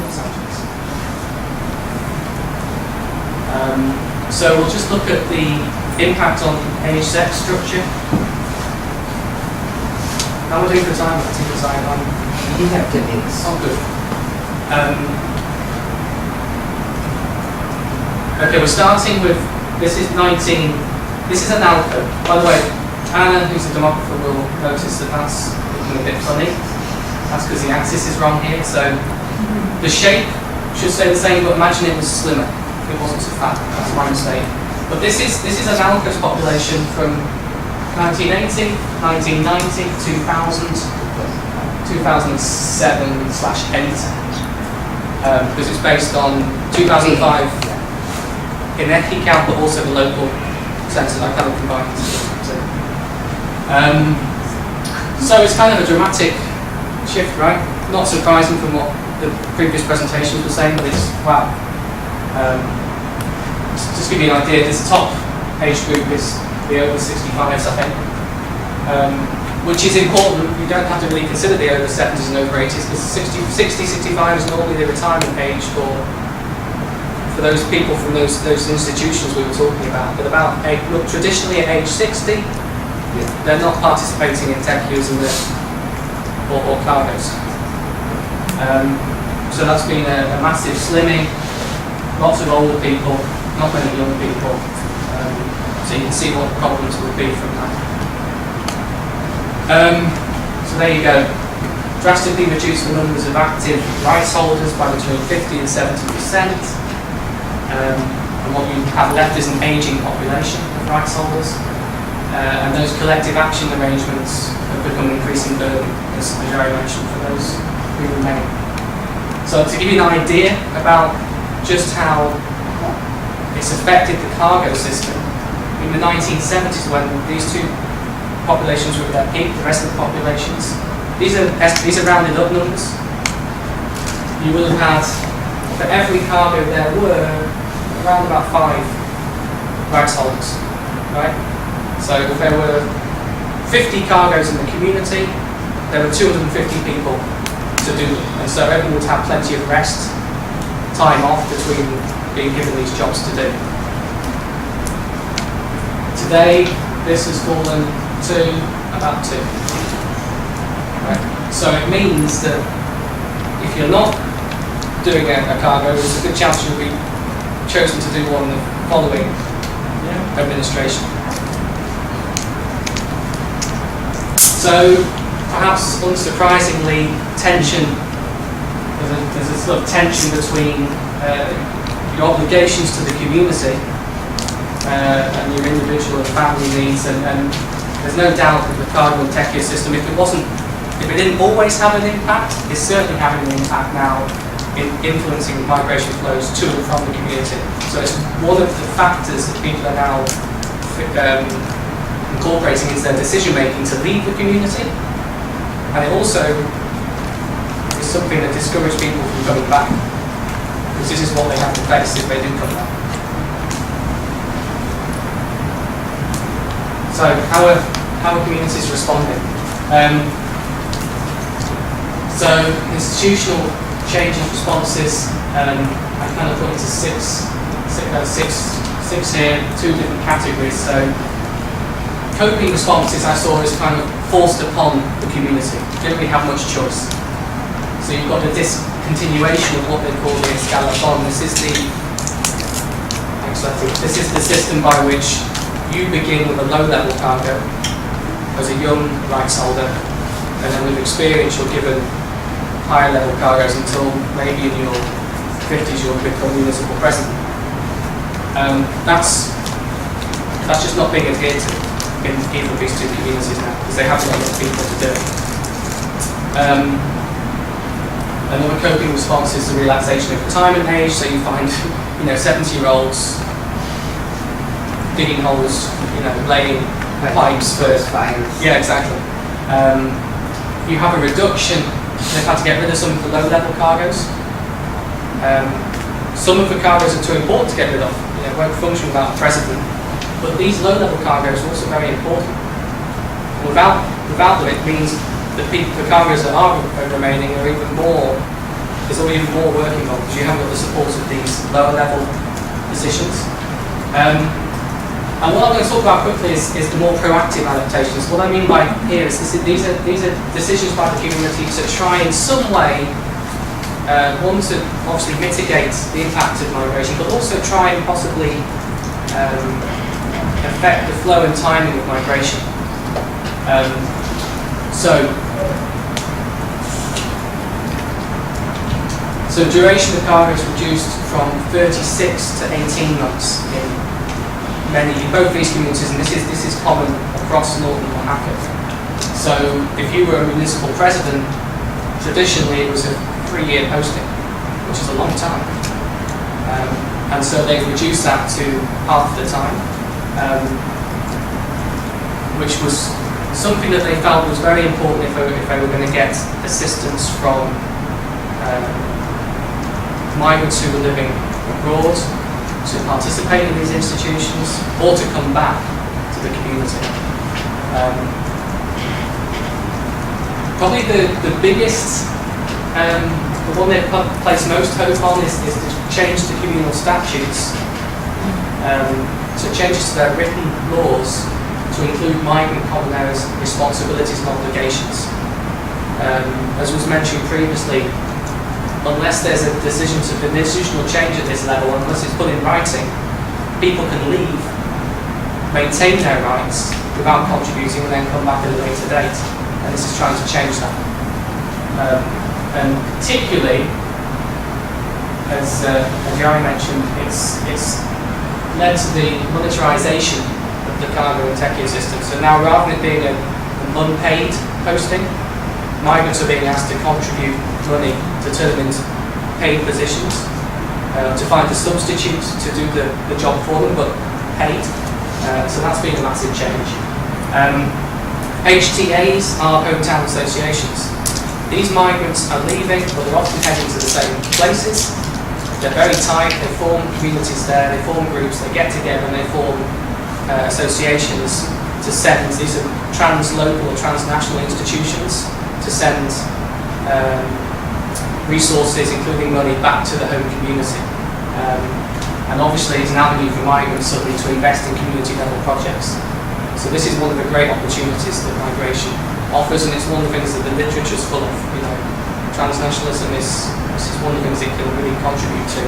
Los Angeles. So we'll just look at the impact on age-sex structure. How am I doing for time? Let's see the time on. You have 10 minutes. Oh, good. Okay, we're starting with, this is 19, this is an alpha. By the way, Anna, who's a demographer, will notice that that's looking a bit funny. That's because the axis is wrong here. So the shape should stay the same, but imagine it was slimmer. It wasn't so fat. That's my mistake. But this is an alpha population from 1980, 1990, 2000, 2007/8, because it's based on 2005 IASC count, but also the local census. I kind of combined the two. So it's kind of a dramatic shift, right? Not surprising from what the previous presentations were saying, but it's wow. Just to give you an idea, this top age group is the over 65s, I think, which is important. You don't have to really consider the over 70s and over 80s, because 60, 65 is normally the retirement age for those people from those institutions we were talking about. But look, traditionally at age 60, they're not participating in tech use or cargoes. So that's been a massive slimming. Lots of older people, not many young people. So you can see what the problems would be from that. So there you go. Drastically reduce the numbers of active rights holders by between 50 and 70%. And what you have left is an ageing population of rights holders. And those collective action arrangements have become an increasing burden, as Jerry mentioned, for those who remain. So to give you an idea about just how it's affected the cargo system, in the 1970s, when these two populations were at their peak, the rest of the populations, these are rounded up numbers. You will have had, for every cargo there were around about 5 rights holders, right? So if there were 50 cargoes in the community, there were 250 people to do them. And so everyone would have plenty of rest, time off between being given these jobs to do. Today, this has fallen to about 2. Right? So it means that if you're not doing a cargo, there's a good chance you'll be chosen to do one in the following administration. So perhaps unsurprisingly, tension. There's a sort of tension between your obligations to the community and your individual and family needs, and there's no doubt that the cargo and tech system, if it didn't always have an impact, it's certainly having an impact now in influencing migration flows to and from the community. So it's one of the factors that people are now incorporating into their decision making to leave the community, and it also is something that discourages people from coming back, because this is what they have to face if they do come back. So how are communities responding? So institutional changes, responses, I kind of put into six here, 2 different categories. So coping responses I saw is kind of forced upon the community. They don't really have much choice. So you've got the discontinuation of what they call the escalafon. This is the system by which you begin with a low-level cargo as a young rights holder, and then with experience you're given higher-level cargoes until maybe in your 50s you'll become municipal president. That's just not being adhered to in either of these two communities now, because they haven't got enough people to do it. Another coping response is the relaxation of retirement age. So you find, 70-year-olds digging holes, laying pipes for fires. Yeah, exactly. You have a reduction. They've had to get rid of some of the low-level cargoes. Some of the cargoes are too important to get rid of. Won't function without a president. But these low-level cargoes are also very important. And without them, it means that the cargoes that are remaining are even more there's already even more working on because you haven't got the support of these lower level positions. And what I'm going to talk about quickly is the more proactive adaptations. What I mean by here is these are decisions by the community to try in some way, one, to obviously mitigate the impact of migration, but also try and possibly affect the flow and timing of migration. So duration of cargo is reduced from 36 to 18 months in both these communities, and this is common across northern Oaxaca. So if you were a municipal president, traditionally it was a 3-year posting, which is a long time. And so they've reduced that to half the time, which was something that they felt was very important if they were going to get assistance from migrants who were living abroad to participate in these institutions or to come back to the community. Probably the biggest, the one they've placed most hope on is to change the communal statutes, so changes to their written laws to include migrant commonaires' responsibilities and obligations. As was mentioned previously, unless there's a decision to an institutional change at this level, unless it's put in writing, people can leave, maintain their rights without contributing, and then come back at a later date. And this is trying to change that. And particularly, as Yari mentioned, it's led to the monetarization of the cargo and techio system. So now, rather than it being an unpaid posting, migrants are being asked to contribute money to turn them into paid positions, to find a substitute to do the job for them, but paid. So that's been a massive change. HTAs are hometown associations. These migrants are leaving, but they're often heading to the same places. They're very tight, they form communities there, they form groups, they get together and they form associations to send, these are trans-local or transnational institutions, to send resources, including money, back to the home community. And obviously it's an avenue for migrants suddenly to invest in community level projects. So this is one of the great opportunities that migration offers, and it's one of the things that the literature is full of. You know, transnationalism is one of the things it can really contribute to.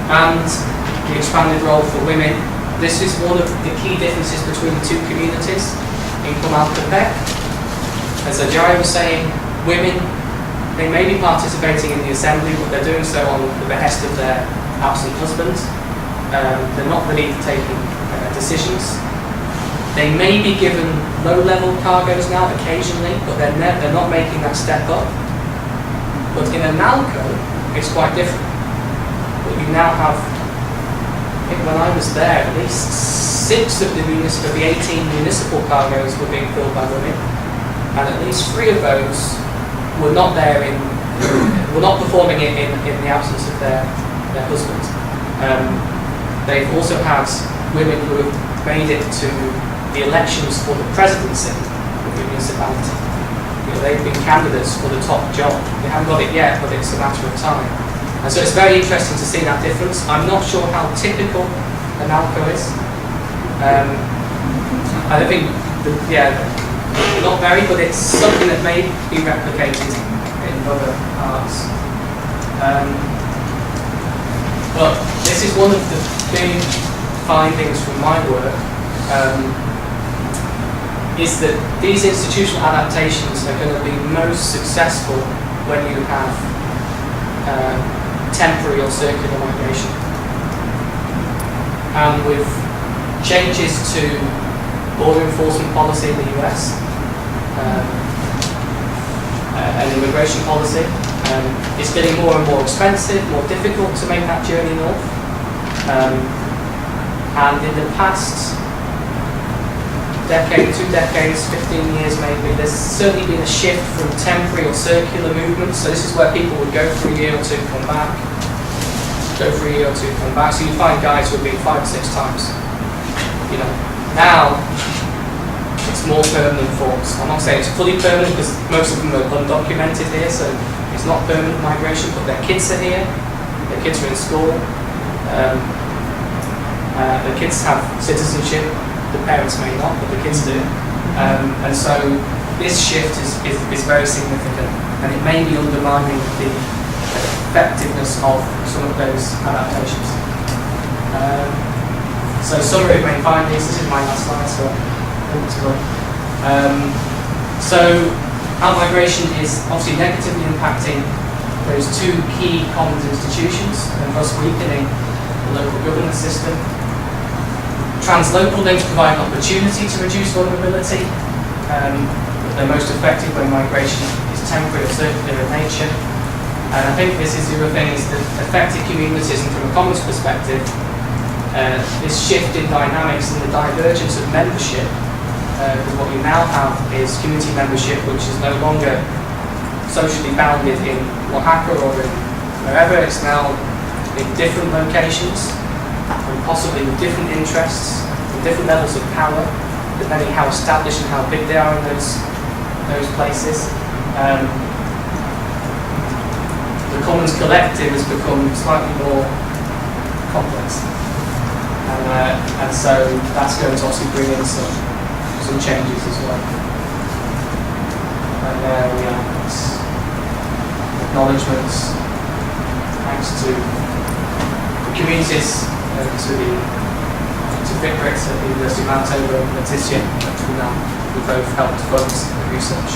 And the expanded role for women. This is one of the key differences between the two communities. In Comalcapec, as Ajay was saying, women, they may be participating in the assembly, but they're doing so on the behest of their absent husbands. They're not really taking decisions. They may be given low-level cargoes now occasionally, but they're not making that step up. But in Analco, it's quite different. But you now have, I think when I was there, at least 6 of the 18 municipal cargoes were being filled by women, and at least 3 of those were not there were not performing it in the absence of their husbands. They've also had women who have made it to the elections for the presidency of the municipality. You know, they've been candidates for the top job. They haven't got it yet, but it's a matter of time. And so it's very interesting to see that difference. I'm not sure how typical Analco is. I don't think, not very, but it's something that may be replicated in other parts. But this is one of the big findings from my work, is that these institutional adaptations are going to be most successful when you have temporary or circular migration. And with changes to border enforcement policy in the US, and immigration policy, it's getting more and more expensive, more difficult to make that journey north. And in the past decade, 2 decades, 15 years maybe, there's certainly been a shift from temporary or circular movements. So this is where people would go for a year or two, come back, go for a year or two, come back. So you find guys who have been 5 or 6 times. You know, now it's more permanent forms. I'm not saying it's fully permanent because most of them are undocumented here, so it's not permanent migration, but their kids are here, their kids are in school, the kids have citizenship, the parents may not, but the kids do. And so this shift is very significant, and it may be undermining the effectiveness of some of those adaptations. So summary of main findings, this is my last slide, so so out-migration is obviously negatively impacting those two key commons institutions and thus weakening the local governance system. Translocal links provide an opportunity to reduce vulnerability. They're most effective when migration is temporary or circular in nature. And I think this is the other thing, is that affected communities, and from a commons perspective, this shift in dynamics and the divergence of membership, because what you now have is community membership which is no longer socially bounded in Oaxaca or in wherever, it's now in different locations, and possibly with different interests, with different levels of power, depending how established and how big they are in those places. The Commons Collective has become slightly more complex. And so that's going to obviously bring in some changes as well. And there we are. It's acknowledgements, thanks to the communities, to Victrix at the University of Manitoba and Letitia, who both helped fund the research.